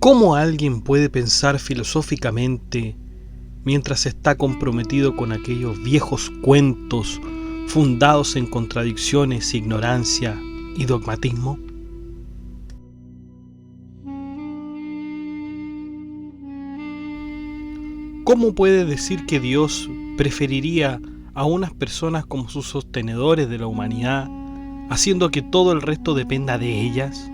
¿Cómo alguien puede pensar filosóficamente mientras está comprometido con aquellos viejos cuentos fundados en contradicciones, ignorancia y dogmatismo? ¿Cómo puede decir que Dios preferiría a unas personas como sus sostenedores de la humanidad, haciendo que todo el resto dependa de ellas?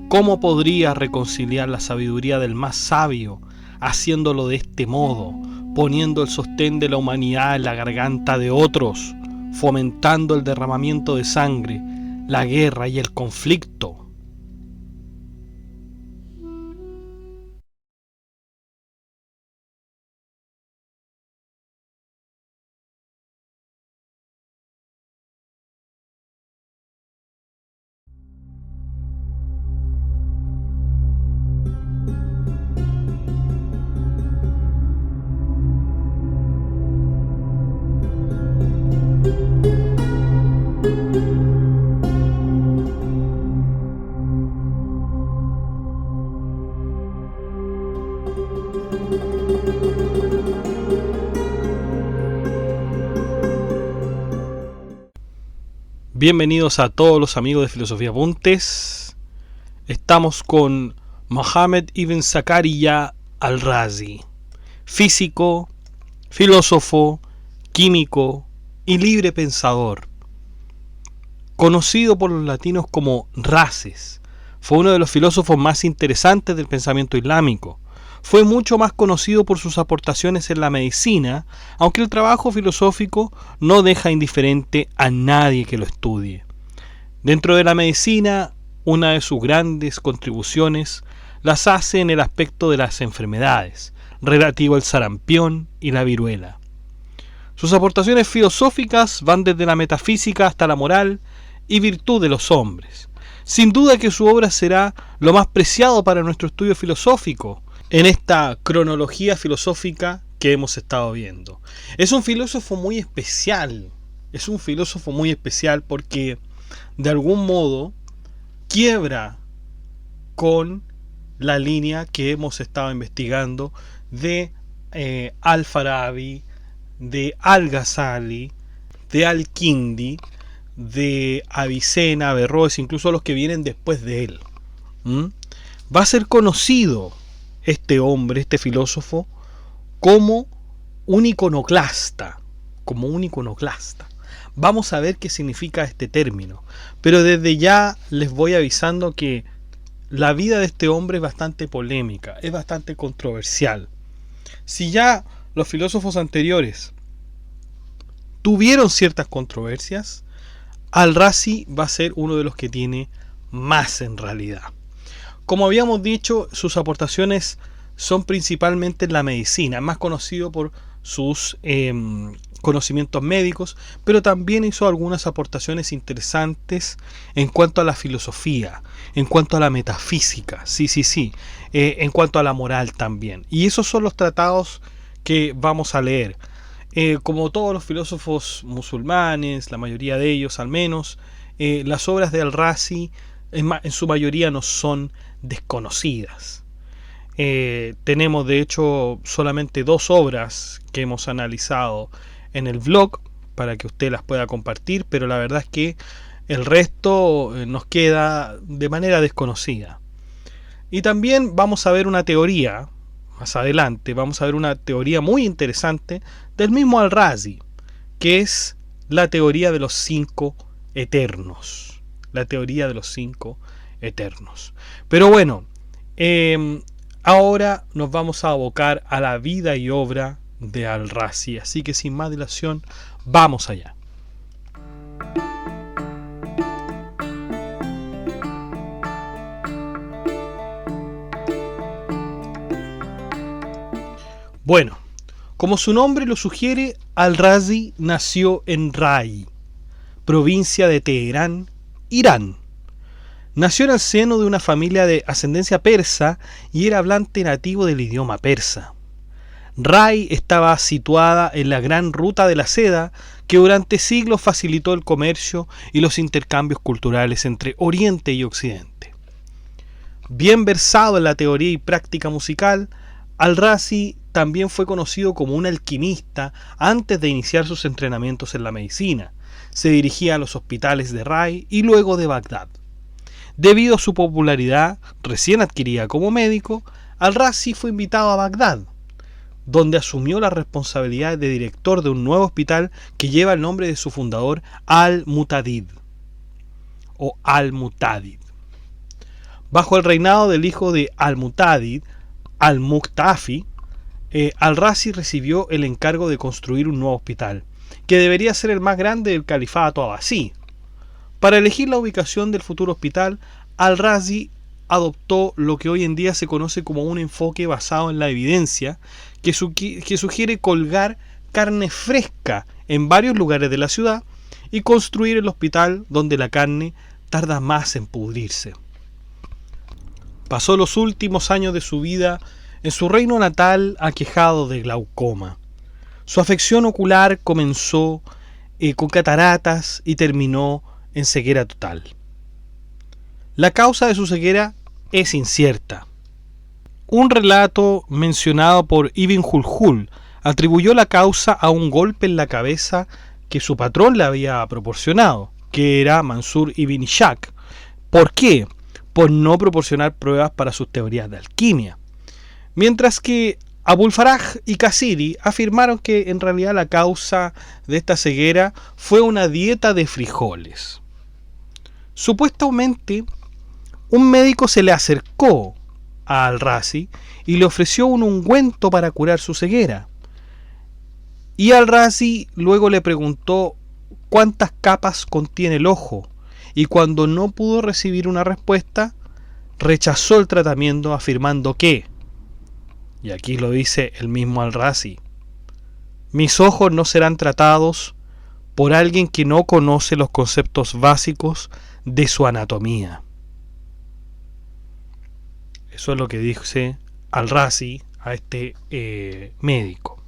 ¿Cómo podría reconciliar la sabiduría del más sabio haciéndolo de este modo, poniendo el sostén de la humanidad en la garganta de otros, fomentando el derramamiento de sangre, la guerra y el conflicto? Bienvenidos a todos los amigos de Filosofía Apuntes. Estamos con Mohammed ibn Zakaria al-Razi, físico, filósofo, químico y libre pensador. Conocido por los latinos como Razes, fue uno de los filósofos más interesantes del pensamiento islámico. Fue mucho más conocido por sus aportaciones en la medicina, aunque el trabajo filosófico no deja indiferente a nadie que lo estudie. Dentro de la medicina, una de sus grandes contribuciones las hace en el aspecto de las enfermedades, relativo al sarampión y la viruela. Sus aportaciones filosóficas van desde la metafísica hasta la moral y virtud de los hombres. Sin duda que su obra será lo más preciado para nuestro estudio filosófico en esta cronología filosófica que hemos estado viendo. Es un filósofo muy especial. Porque de algún modo quiebra con la línea que hemos estado investigando de Al-Farabi, de Al-Ghazali, de Al-Kindi, de Avicena, Averroes, incluso los que vienen después de él. Va a ser conocido este hombre, este filósofo, como un iconoclasta. Vamos a ver qué significa este término, pero desde ya les voy avisando que la vida de este hombre es bastante polémica, es bastante controversial. Si ya los filósofos anteriores tuvieron ciertas controversias, Al-Razi va a ser uno de los que tiene más en realidad. Como habíamos dicho, sus aportaciones son principalmente en la medicina, más conocido por sus conocimientos médicos, pero también hizo algunas aportaciones interesantes en cuanto a la filosofía, en cuanto a la metafísica, en cuanto a la moral también. Y esos son los tratados que vamos a leer. Como todos los filósofos musulmanes, la mayoría de ellos al menos, las obras de Al-Razi en su mayoría no son desconocidas. Tenemos de hecho solamente 2 obras que hemos analizado en el blog para que usted las pueda compartir, pero la verdad es que el resto nos queda de manera desconocida. Y también vamos a ver una teoría, más adelante vamos a ver una teoría muy interesante del mismo Al-Razi, que es la teoría de los 5 eternos. Pero bueno, ahora nos vamos a abocar a la vida y obra de Al-Razi, así que sin más dilación, vamos allá. Bueno, como su nombre lo sugiere, Al-Razi nació en Rai, provincia de Teherán, Irán. Nació en el seno de una familia de ascendencia persa y era hablante nativo del idioma persa. Rai estaba situada en la gran ruta de la seda que durante siglos facilitó el comercio y los intercambios culturales entre Oriente y Occidente. Bien versado en la teoría y práctica musical, Al-Razi también fue conocido como un alquimista antes de iniciar sus entrenamientos en la medicina. Se dirigía a los hospitales de Ray y luego de Bagdad. Debido a su popularidad recién adquirida como médico, Al-Razi fue invitado a Bagdad, donde asumió la responsabilidad de director de un nuevo hospital que lleva el nombre de su fundador, Al-Mu'tadid o Al-Mu'tadid. Bajo el reinado del hijo de Al-Mu'tadid, Al-Muqtafi, Al-Razi recibió el encargo de construir un nuevo hospital, que debería ser el más grande del califato abasí. Para elegir la ubicación del futuro hospital, Al-Razi adoptó lo que hoy en día se conoce como un enfoque basado en la evidencia, que sugiere colgar carne fresca en varios lugares de la ciudad y construir el hospital donde la carne tarda más en pudrirse. Pasó los últimos años de su vida en su reino natal aquejado de glaucoma. Su afección ocular comenzó con cataratas y terminó en ceguera total. La causa de su ceguera es incierta. Un relato mencionado por Ibn Julhul atribuyó la causa a un golpe en la cabeza que su patrón le había proporcionado, que era Mansur ibn Ishaq. ¿Por qué? Por no proporcionar pruebas para sus teorías de alquimia. Mientras que Abul Faraj y Qasiri afirmaron que en realidad la causa de esta ceguera fue una dieta de frijoles. Supuestamente, un médico se le acercó a Al-Razi y le ofreció un ungüento para curar su ceguera. Y Al-Razi luego le preguntó cuántas capas contiene el ojo, y cuando no pudo recibir una respuesta, rechazó el tratamiento afirmando que, y aquí lo dice el mismo Al-Razi, mis ojos no serán tratados por alguien que no conoce los conceptos básicos de su anatomía. Eso es lo que dice Al-Razi a este médico.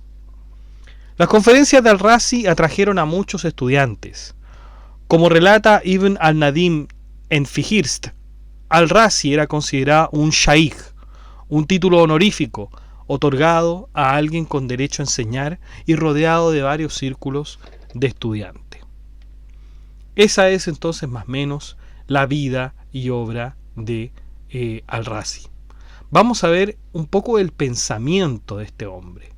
Las conferencias de Al-Razi atrajeron a muchos estudiantes. Como relata Ibn al-Nadim en Fihirst, Al-Razi era considerado un shaykh, un título honorífico otorgado a alguien con derecho a enseñar y rodeado de varios círculos de estudiantes. Esa es entonces más o menos la vida y obra de Al-Razi. Vamos a ver un poco el pensamiento de este hombre.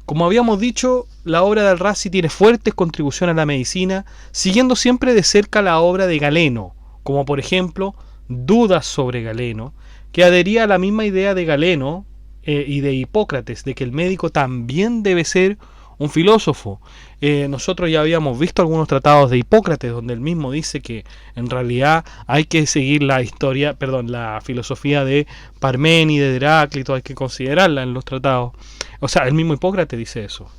Como habíamos dicho, la obra de Al-Razi tiene fuertes contribuciones a la medicina, siguiendo siempre de cerca la obra de Galeno, como por ejemplo Dudas sobre Galeno, que adhería a la misma idea de Galeno y de Hipócrates, de que el médico también debe ser un filósofo. Nosotros ya habíamos visto algunos tratados de Hipócrates donde él mismo dice que en realidad hay que seguir la filosofía de Parménides, de Heráclito, hay que considerarla en los tratados. O sea, el mismo Hipócrates dice eso.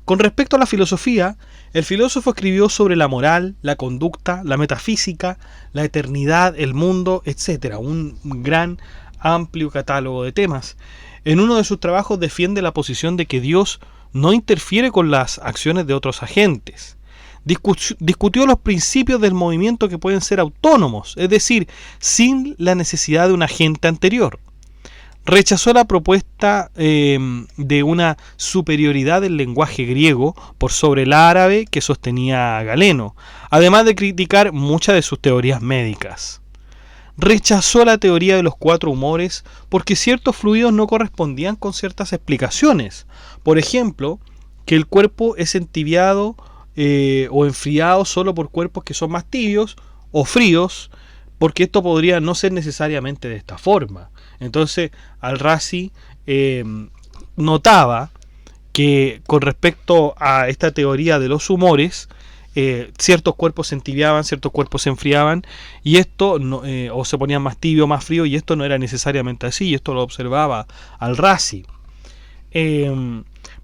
Con respecto a la filosofía, el filósofo escribió sobre la moral, la conducta, la metafísica, la eternidad, el mundo, etc. Un gran, amplio catálogo de temas. En uno de sus trabajos defiende la posición de que Dios no interfiere con las acciones de otros agentes. Discutió los principios del movimiento que pueden ser autónomos, es decir, sin la necesidad de un agente anterior. Rechazó la propuesta de una superioridad del lenguaje griego por sobre el árabe que sostenía Galeno, además de criticar muchas de sus teorías médicas. Rechazó la teoría de los 4 humores porque ciertos fluidos no correspondían con ciertas explicaciones. Por ejemplo, que el cuerpo es entibiado o enfriado solo por cuerpos que son más tibios o fríos, porque esto podría no ser necesariamente de esta forma. Entonces, Al-Razi notaba que con respecto a esta teoría de los humores, ciertos cuerpos se entibiaban, ciertos cuerpos se enfriaban, y esto no, o se ponían más tibio o más frío, y esto no era necesariamente así, y esto lo observaba Al-Razi.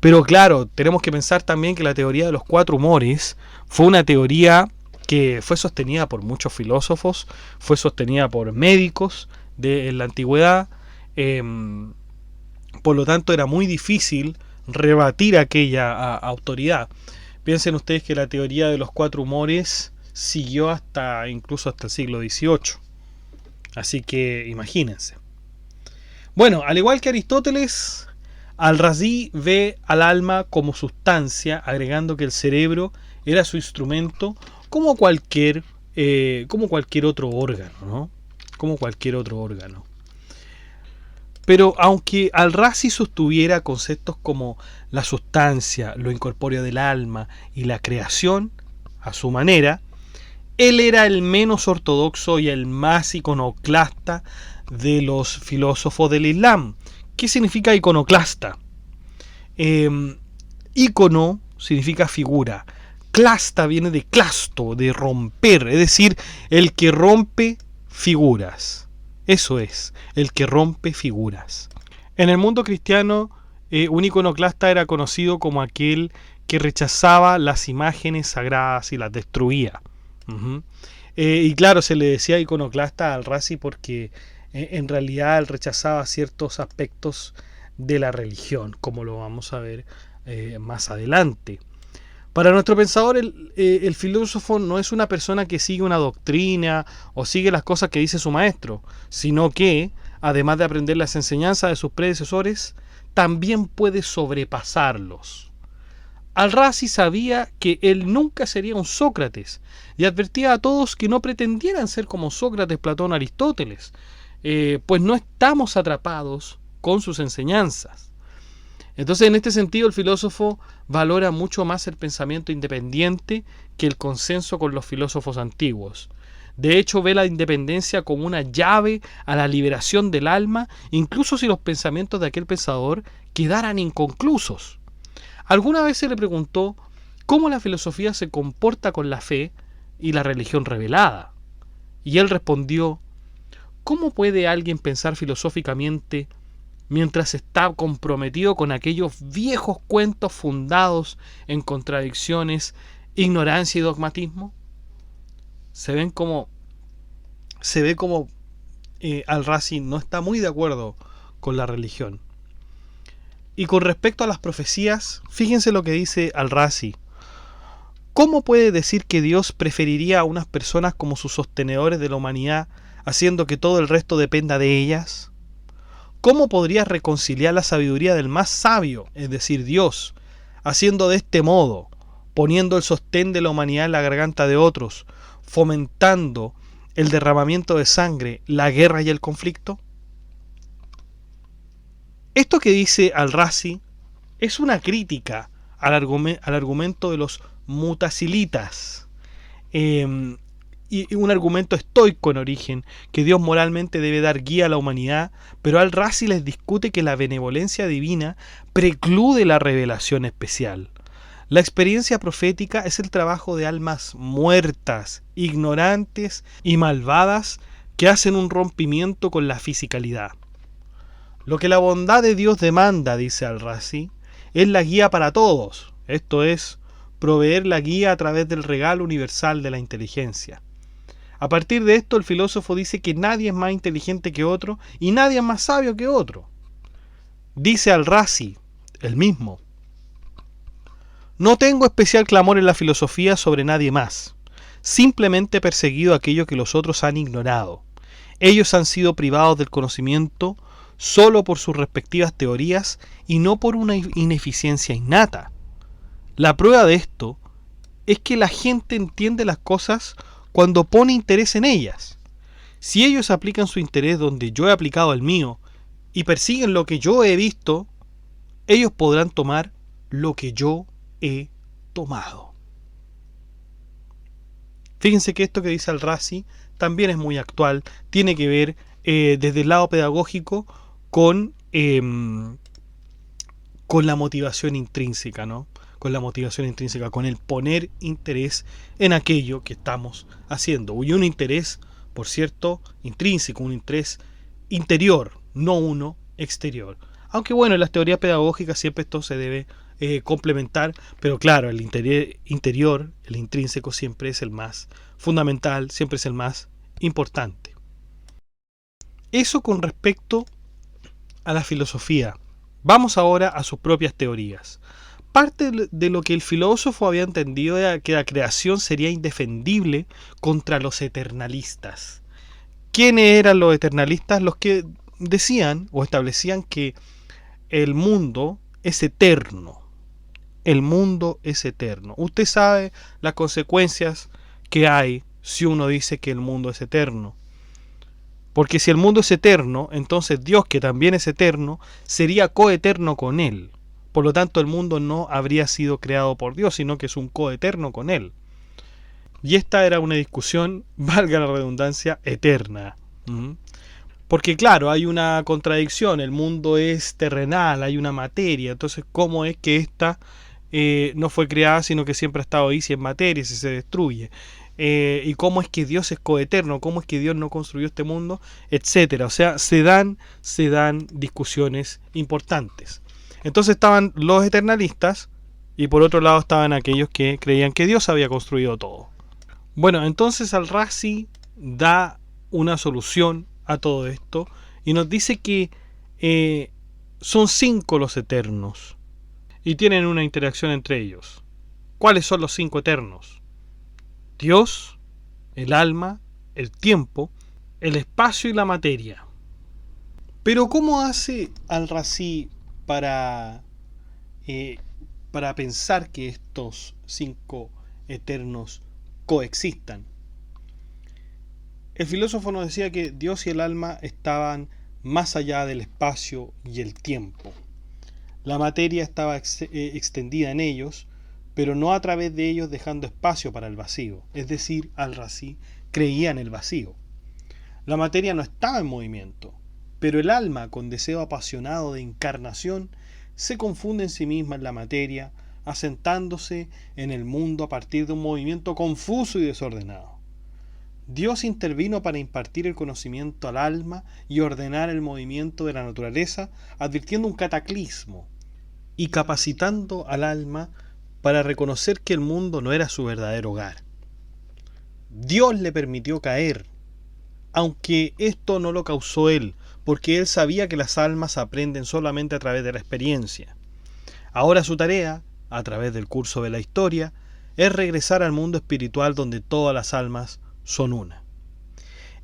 Pero claro, tenemos que pensar también que la teoría de los 4 humores fue una teoría que fue sostenida por muchos filósofos, fue sostenida por médicos de la antigüedad, por lo tanto era muy difícil rebatir aquella autoridad. Piensen ustedes que la teoría de los 4 humores siguió incluso hasta el siglo XVIII. Así que imagínense. Bueno, al igual que Aristóteles, Al-Razi ve al alma como sustancia, agregando que el cerebro era su instrumento como cualquier otro órgano, ¿no? Como cualquier otro órgano. Pero aunque Al-Razi sostuviera conceptos como la sustancia, lo incorpóreo del alma y la creación, a su manera, él era el menos ortodoxo y el más iconoclasta de los filósofos del Islam. ¿Qué significa iconoclasta? Ícono significa figura. Clasta viene de clasto, de romper, es decir, el que rompe figuras. Eso es, el que rompe figuras. En el mundo cristiano, un iconoclasta era conocido como aquel que rechazaba las imágenes sagradas y las destruía. Y claro, se le decía iconoclasta al Razi porque en realidad él rechazaba ciertos aspectos de la religión, como lo vamos a ver más adelante. Para nuestro pensador, el filósofo no es una persona que sigue una doctrina o sigue las cosas que dice su maestro, sino que, además de aprender las enseñanzas de sus predecesores, también puede sobrepasarlos. Al-Razi sabía que él nunca sería un Sócrates y advertía a todos que no pretendieran ser como Sócrates, Platón, Aristóteles, pues no estamos atrapados con sus enseñanzas. Entonces, en este sentido, el filósofo valora mucho más el pensamiento independiente que el consenso con los filósofos antiguos. De hecho, ve la independencia como una llave a la liberación del alma, incluso si los pensamientos de aquel pensador quedaran inconclusos. Alguna vez se le preguntó cómo la filosofía se comporta con la fe y la religión revelada. Y él respondió: ¿cómo puede alguien pensar filosóficamente mientras está comprometido con aquellos viejos cuentos fundados en contradicciones, ignorancia y dogmatismo? Se ve como Al-Razi no está muy de acuerdo con la religión. Y con respecto a las profecías, fíjense lo que dice Al-Razi. ¿Cómo puede decir que Dios preferiría a unas personas como sus sostenedores de la humanidad, haciendo que todo el resto dependa de ellas? ¿Cómo podría reconciliar la sabiduría del más sabio, es decir, Dios, haciendo de este modo, poniendo el sostén de la humanidad en la garganta de otros, fomentando el derramamiento de sangre, la guerra y el conflicto? Esto que dice Al-Razi es una crítica al argumento de los mutasilitas, y un argumento estoico en origen, que Dios moralmente debe dar guía a la humanidad, pero Al-Razi les discute que la benevolencia divina preclude la revelación especial. La experiencia profética es el trabajo de almas muertas, ignorantes y malvadas que hacen un rompimiento con la fisicalidad. Lo que la bondad de Dios demanda, dice Al-Razi, es la guía para todos, esto es, proveer la guía a través del regalo universal de la inteligencia. A partir de esto, el filósofo dice que nadie es más inteligente que otro y nadie es más sabio que otro. Dice Al-Razi, el mismo: no tengo especial clamor en la filosofía sobre nadie más, simplemente he perseguido aquello que los otros han ignorado. Ellos han sido privados del conocimiento solo por sus respectivas teorías y no por una ineficiencia innata. La prueba de esto es que la gente entiende las cosas cuando pone interés en ellas. Si ellos aplican su interés donde yo he aplicado el mío y persiguen lo que yo he visto, ellos podrán tomar lo que yo he tomado. Fíjense que esto que dice Al-Razi también es muy actual, tiene que ver desde el lado pedagógico con la motivación intrínseca, ¿no? Con la motivación intrínseca, con el poner interés en aquello que estamos haciendo. Y un interés, por cierto, intrínseco, un interés interior, no uno exterior. Aunque bueno, en las teorías pedagógicas siempre esto se debe complementar, pero claro, el interior, el intrínseco siempre es el más fundamental, siempre es el más importante. Eso con respecto a la filosofía. Vamos ahora a sus propias teorías. Parte de lo que el filósofo había entendido era que la creación sería indefendible contra los eternalistas. ¿Quiénes eran los eternalistas? Los que decían o establecían que el mundo es eterno. El mundo es eterno. Usted sabe las consecuencias que hay si uno dice que el mundo es eterno. Porque si el mundo es eterno, entonces Dios, que también es eterno, sería coeterno con Él. Por lo tanto, el mundo no habría sido creado por Dios, sino que es un coeterno con Él. Y esta era una discusión, valga la redundancia, eterna. Porque claro, hay una contradicción, el mundo es terrenal, hay una materia, entonces ¿cómo es que esta no fue creada, sino que siempre ha estado ahí, si es materia, si se destruye? Y cómo es que Dios es coeterno, cómo es que Dios no construyó este mundo, etcétera. O sea, se dan discusiones importantes. Entonces estaban los eternalistas y por otro lado estaban aquellos que creían que Dios había construido todo. Bueno, entonces Al-Razi da una solución a todo esto y nos dice que son 5 los eternos y tienen una interacción entre ellos. ¿Cuáles son los 5 eternos? Dios, el alma, el tiempo, el espacio y la materia. Pero ¿cómo hace Al-Razi para pensar que estos 5 eternos coexistan? El filósofo nos decía que Dios y el alma estaban más allá del espacio y el tiempo. La materia estaba extendida en ellos, pero no a través de ellos dejando espacio para el vacío. Es decir, Al-Razi creía en el vacío. La materia no estaba en movimiento, pero el alma, con deseo apasionado de encarnación, se confunde en sí misma en la materia, asentándose en el mundo a partir de un movimiento confuso y desordenado. Dios intervino para impartir el conocimiento al alma y ordenar el movimiento de la naturaleza, advirtiendo un cataclismo y capacitando al alma para reconocer que el mundo no era su verdadero hogar. Dios le permitió caer, aunque esto no lo causó él, porque él sabía que las almas aprenden solamente a través de la experiencia. Ahora su tarea, a través del curso de la historia, es regresar al mundo espiritual donde todas las almas son una.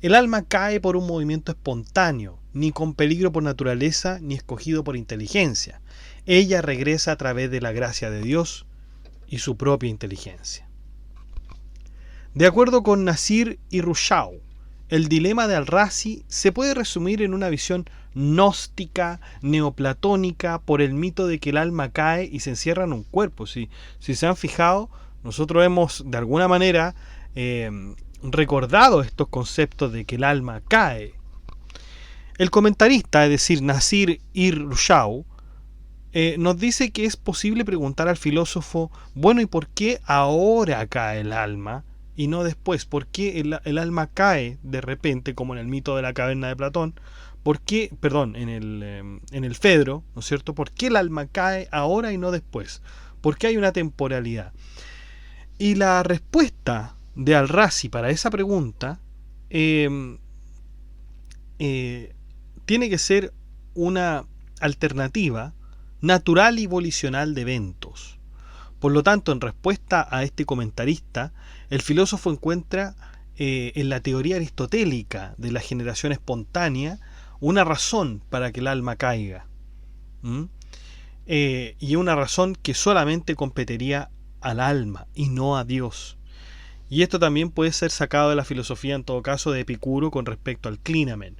El alma cae por un movimiento espontáneo, ni con peligro por naturaleza, ni escogido por inteligencia. Ella regresa a través de la gracia de Dios y su propia inteligencia. De acuerdo con Nasir y Rushau, el dilema de Al-Razi se puede resumir en una visión gnóstica, neoplatónica, por el mito de que el alma cae y se encierra en un cuerpo. Si se han fijado, nosotros hemos de alguna manera recordado estos conceptos de que el alma cae. El comentarista, es decir, Nasir y Rushau, nos dice que es posible preguntar al filósofo, bueno, ¿y por qué ahora cae el alma y no después? ¿Por qué el alma cae de repente, como en el mito de la caverna de Platón? ¿Por qué, perdón, en el Fedro, ¿no es cierto? ¿Por qué el alma cae ahora y no después? ¿Por qué hay una temporalidad? Y la respuesta de Al-Razi para esa pregunta tiene que ser una alternativa natural y volicional de eventos. Por lo tanto, en respuesta a este comentarista, el filósofo encuentra en la teoría aristotélica de la generación espontánea una razón para que el alma caiga. Y una razón que solamente competiría al alma y no a Dios. Y esto también puede ser sacado de la filosofía, en todo caso, de Epicuro con respecto al clinamen.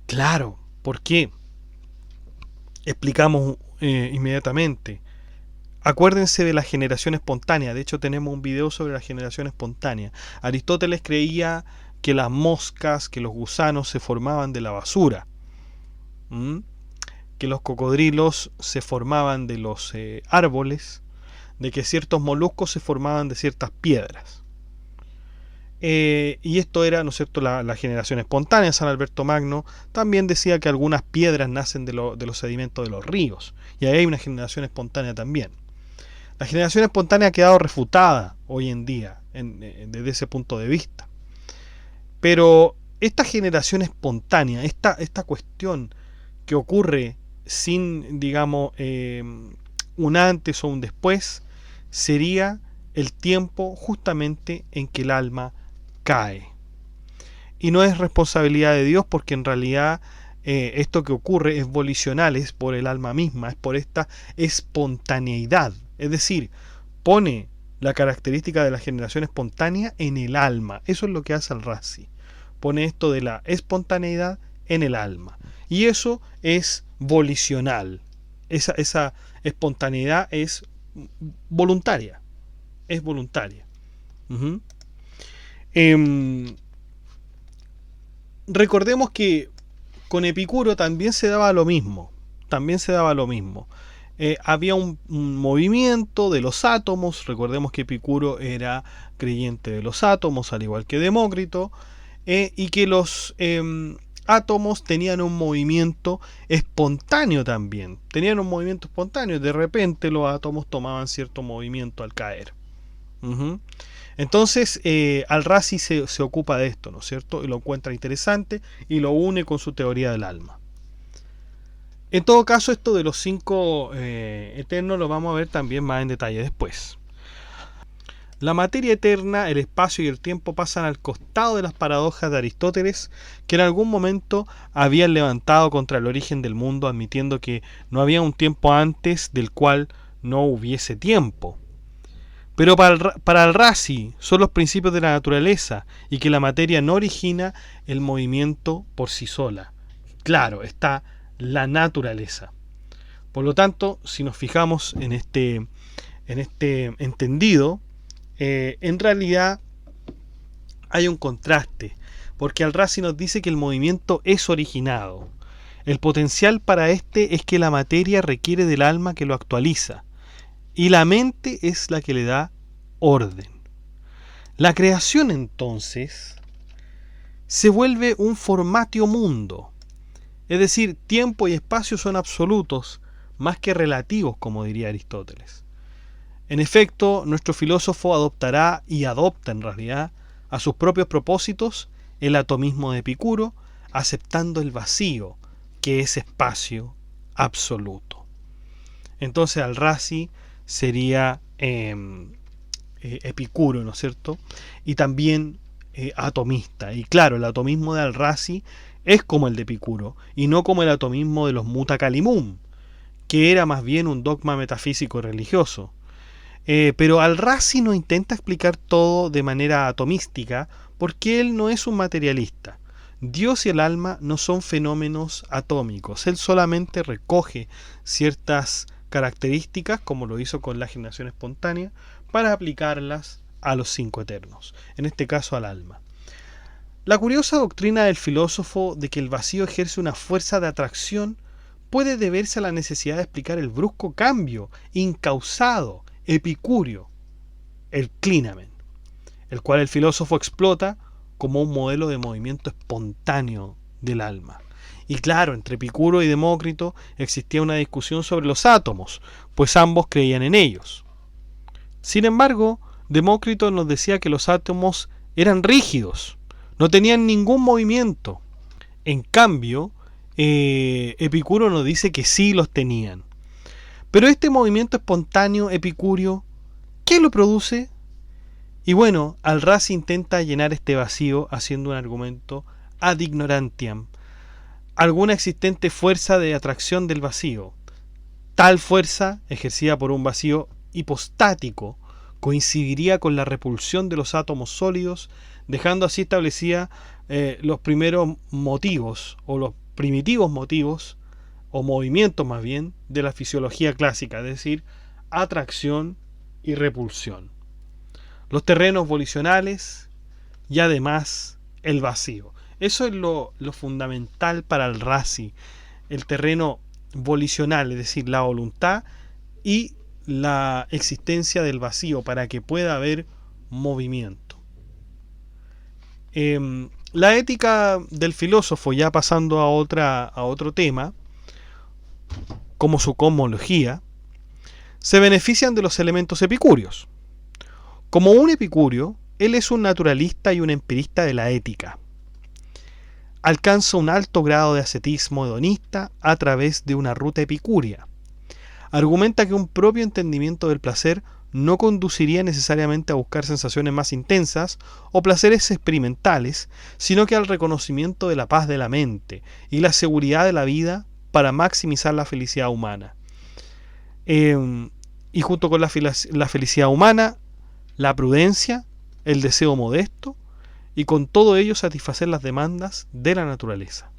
Claro, ¿por qué? Explicamos inmediatamente. Acuérdense de la generación espontánea. De hecho, tenemos un video sobre la generación espontánea. Aristóteles creía que las moscas, que los gusanos se formaban de la basura. Que los cocodrilos se formaban de los árboles, de que ciertos moluscos se formaban de ciertas piedras. Y esto era, ¿no es cierto?, la generación espontánea. San Alberto Magno también decía que algunas piedras nacen de los sedimentos de los ríos. Y ahí hay una generación espontánea también. La generación espontánea ha quedado refutada hoy en día desde ese punto de vista. Pero esta generación espontánea, esta cuestión que ocurre sin, digamos, un antes o un después, sería el tiempo justamente en que el alma cae. y no es responsabilidad de Dios, porque en realidad esto que ocurre es volicional, es por el alma misma, es por esta espontaneidad. Es decir, pone la característica de la generación espontánea en el alma. Eso es lo que hace Al-Razi. Pone esto de la espontaneidad en el alma. Y eso es volicional. Esa espontaneidad es voluntaria. Es voluntaria. Uh-huh. Recordemos que con Epicuro también se daba lo mismo. Había un movimiento de los átomos. Recordemos que Epicuro era creyente de los átomos, al igual que Demócrito, y que los átomos tenían un movimiento espontáneo también. De repente los átomos tomaban cierto movimiento al caer. Uh-huh. Entonces Al-Razi se ocupa de esto, ¿no es cierto? Y lo encuentra interesante y lo une con su teoría del alma. En todo caso, esto de los 5 eternos lo vamos a ver también más en detalle después. La materia eterna, el espacio y el tiempo pasan al costado de las paradojas de Aristóteles, que en algún momento habían levantado contra el origen del mundo, admitiendo que no había un tiempo antes del cual no hubiese tiempo. Pero para Al-Razi son los principios de la naturaleza y que la materia no origina el movimiento por sí sola. Claro, está la naturaleza. Por lo tanto, si nos fijamos en este entendido, en realidad hay un contraste, porque Al-Razi nos dice que el movimiento es originado. El potencial para este es que la materia requiere del alma que lo actualiza, y la mente es la que le da orden. La creación entonces se vuelve un formatio mundo, es decir, tiempo y espacio son absolutos más que relativos, como diría Aristóteles. En efecto, nuestro filósofo adoptará y adopta en realidad a sus propios propósitos el atomismo de Epicuro, aceptando el vacío, que es espacio absoluto. Entonces Al-Razi sería Epicuro, ¿no es cierto? Y también atomista. Y claro, el atomismo de Al-Razi es como el de Epicuro, y no como el atomismo de los Mutakalimum, que era más bien un dogma metafísico religioso. Pero Al-Razi no intenta explicar todo de manera atomística, porque él no es un materialista. Dios y el alma no son fenómenos atómicos. Él solamente recoge ciertas características, como lo hizo con la generación espontánea, para aplicarlas a los 5 eternos, en este caso al alma. La curiosa doctrina del filósofo de que el vacío ejerce una fuerza de atracción puede deberse a la necesidad de explicar el brusco cambio incausado, epicúreo, el clinamen, el cual el filósofo explota como un modelo de movimiento espontáneo del alma. Y claro, entre Epicuro y Demócrito existía una discusión sobre los átomos, pues ambos creían en ellos. Sin embargo, Demócrito nos decía que los átomos eran rígidos, no tenían ningún movimiento. En cambio, Epicuro nos dice que sí los tenían. Pero este movimiento espontáneo epicúreo, ¿qué lo produce? Y bueno, Al-Razi intenta llenar este vacío haciendo un argumento ad ignorantiam, alguna existente fuerza de atracción del vacío. Tal fuerza, ejercida por un vacío hipostático, coincidiría con la repulsión de los átomos sólidos, dejando así establecida los primeros motivos, o los primitivos motivos, o movimientos más bien, de la fisiología clásica, es decir, atracción y repulsión. Los terrenos volicionales y además el vacío. Eso es lo fundamental para Al-Razi, el terreno volicional, es decir, la voluntad y la existencia del vacío para que pueda haber movimiento. La ética del filósofo, ya pasando a otro tema, como su cosmología, se benefician de los elementos epicúreos. Como un epicúreo, él es un naturalista y un empirista de la ética. Alcanza un alto grado de ascetismo hedonista a través de una ruta epicúrea. Argumenta que un propio entendimiento del placer no conduciría necesariamente a buscar sensaciones más intensas o placeres experimentales, sino que al reconocimiento de la paz de la mente y la seguridad de la vida para maximizar la felicidad humana. Y junto con la felicidad humana, la prudencia, el deseo modesto, y con todo ello satisfacer las demandas de la naturaleza.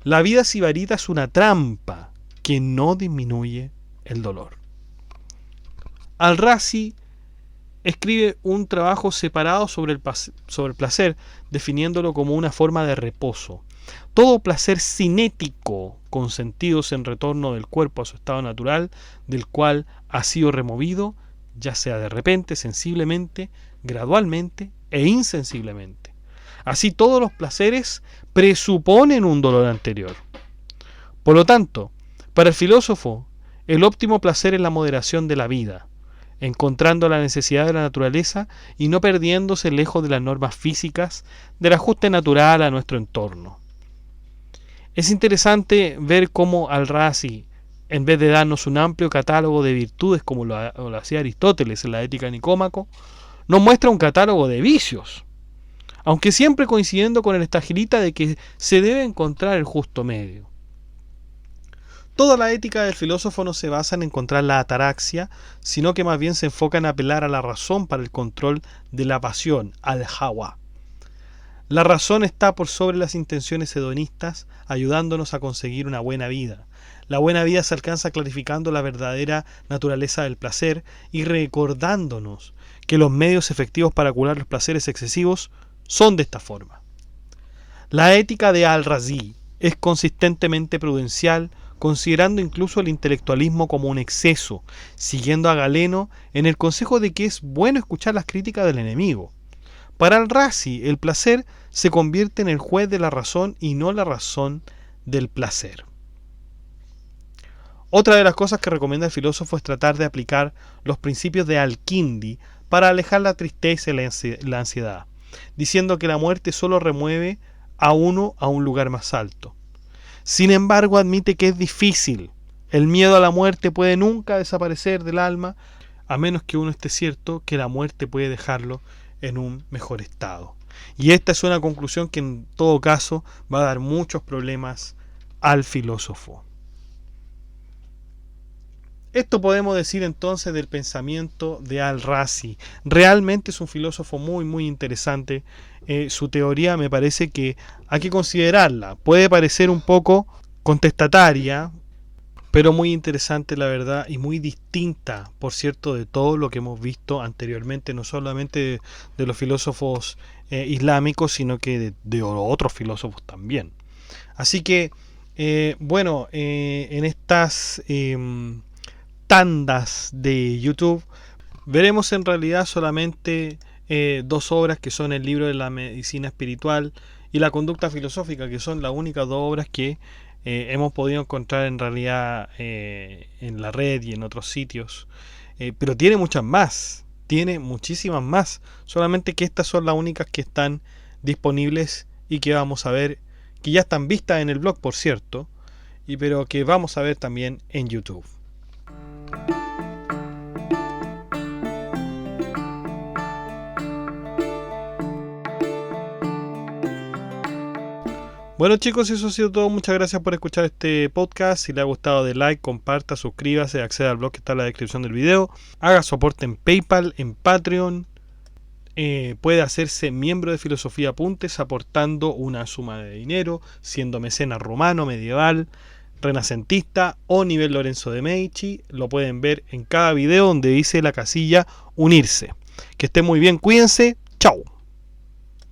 La vida sibarita es una trampa que no disminuye el dolor. Al-Razi escribe un trabajo separado sobre el placer, definiéndolo como una forma de reposo. Todo placer cinético, con sentidos en retorno del cuerpo a su estado natural, del cual ha sido removido, ya sea de repente, sensiblemente, gradualmente e insensiblemente. Así todos los placeres presuponen un dolor anterior. Por lo tanto, para el filósofo, el óptimo placer es la moderación de la vida, encontrando la necesidad de la naturaleza y no perdiéndose lejos de las normas físicas del ajuste natural a nuestro entorno. Es interesante ver cómo Al-Razi, en vez de darnos un amplio catálogo de virtudes como lo hacía Aristóteles en la Ética de Nicómaco, nos muestra un catálogo de vicios, aunque siempre coincidiendo con el estagirita de que se debe encontrar el justo medio. Toda la ética del filósofo no se basa en encontrar la ataraxia, sino que más bien se enfoca en apelar a la razón para el control de la pasión, al-hawa. La razón está por sobre las intenciones hedonistas, ayudándonos a conseguir una buena vida. La buena vida se alcanza clarificando la verdadera naturaleza del placer y recordándonos que los medios efectivos para curar los placeres excesivos son de esta forma. La ética de Al-Razi es consistentemente prudencial, considerando incluso el intelectualismo como un exceso, siguiendo a Galeno en el consejo de que es bueno escuchar las críticas del enemigo. Para Al-Razi, el placer se convierte en el juez de la razón y no la razón del placer. Otra de las cosas que recomienda el filósofo es tratar de aplicar los principios de Al-Kindi para alejar la tristeza y la ansiedad, diciendo que la muerte solo remueve a uno a un lugar más alto. Sin embargo, admite que es difícil. El miedo a la muerte puede nunca desaparecer del alma, a menos que uno esté cierto que la muerte puede dejarlo en un mejor estado. Y esta es una conclusión que en todo caso va a dar muchos problemas al filósofo. Esto podemos decir entonces del pensamiento de Al-Razi. Realmente es un filósofo muy interesante. Su teoría me parece que hay que considerarla. Puede parecer un poco contestataria, pero muy interesante la verdad y muy distinta, por cierto, de todo lo que hemos visto anteriormente, no solamente de los filósofos islámicos, sino que de otros filósofos también. Así que, en estas tandas de YouTube veremos en realidad solamente dos obras, que son el libro de la medicina espiritual y la conducta filosófica, que son las únicas dos obras que hemos podido encontrar en realidad en la red y en otros sitios, pero tiene muchas más, tiene muchísimas más, solamente que estas son las únicas que están disponibles y que vamos a ver, que ya están vistas en el blog, por cierto, pero que vamos a ver también en YouTube. Bueno chicos, eso ha sido todo. Muchas gracias por escuchar este podcast. Si le ha gustado, de like, comparta, suscríbase, acceda al blog que está en la descripción del video. Haga su aporte en PayPal, en Patreon. Puede hacerse miembro de Filosofía Apuntes aportando una suma de dinero, siendo mecenas romano, medieval, renacentista o nivel Lorenzo de Medici. Lo pueden ver en cada video donde dice la casilla unirse. Que estén muy bien, cuídense, chao.